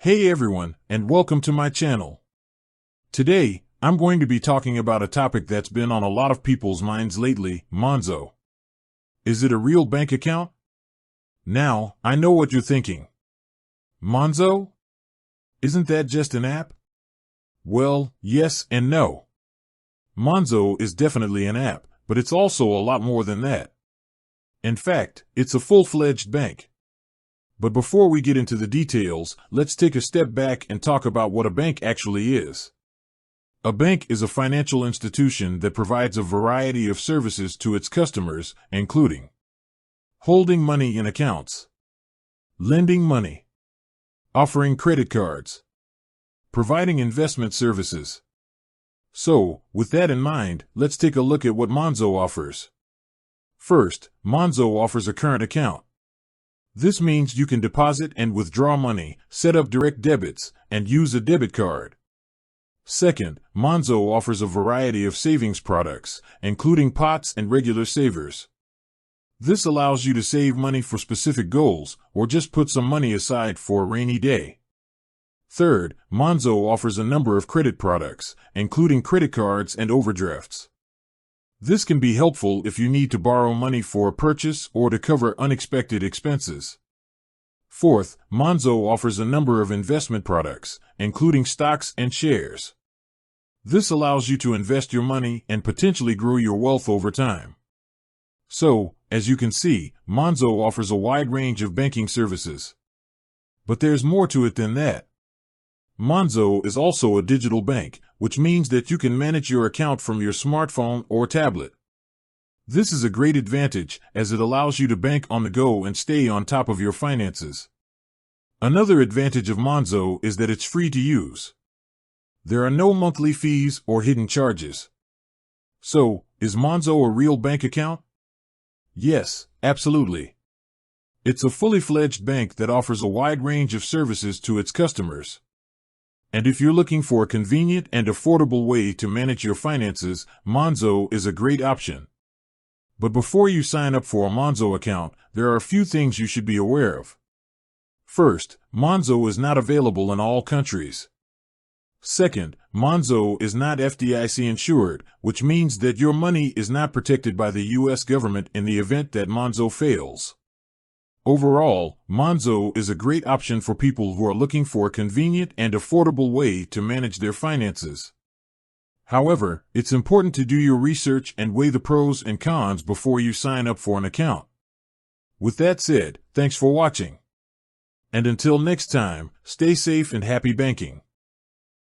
Hey everyone, and welcome to my channel. Today, I'm going to be talking about a topic that's been on a lot of people's minds lately, Monzo. Is it a real bank account? Now, I know what you're thinking. Monzo? Isn't that just an app? Well, yes and no. Monzo is definitely an app, but it's also a lot more than that. In fact, it's a full-fledged bank. But before we get into the details, let's take a step back and talk about what a bank actually is. A bank is a financial institution that provides a variety of services to its customers, including holding money in accounts, lending money, offering credit cards, providing investment services. So, with that in mind, let's take a look at what Monzo offers. First, Monzo offers a current account. This means you can deposit and withdraw money, set up direct debits, and use a debit card. Second, Monzo offers a variety of savings products, including pots and regular savers. This allows you to save money for specific goals, or just put some money aside for a rainy day. Third, Monzo offers a number of credit products, including credit cards and overdrafts. This can be helpful if you need to borrow money for a purchase or to cover unexpected expenses. Fourth, Monzo offers a number of investment products, including stocks and shares. This allows you to invest your money and potentially grow your wealth over time. So, as you can see, Monzo offers a wide range of banking services. But there's more to it than that. Monzo is also a digital bank, which means that you can manage your account from your smartphone or tablet. This is a great advantage, as it allows you to bank on the go and stay on top of your finances. Another advantage of Monzo is that it's free to use. There are no monthly fees or hidden charges. So, is Monzo a real bank account? Yes, absolutely. It's a fully fledged bank that offers a wide range of services to its customers. And if you're looking for a convenient and affordable way to manage your finances, Monzo is a great option. But before you sign up for a Monzo account, there are a few things you should be aware of. First, Monzo is not available in all countries. Second, Monzo is not FDIC insured, which means that your money is not protected by the U.S. government in the event that Monzo fails. Overall, Monzo is a great option for people who are looking for a convenient and affordable way to manage their finances. However, it's important to do your research and weigh the pros and cons before you sign up for an account. With that said, thanks for watching. And until next time, stay safe and happy banking.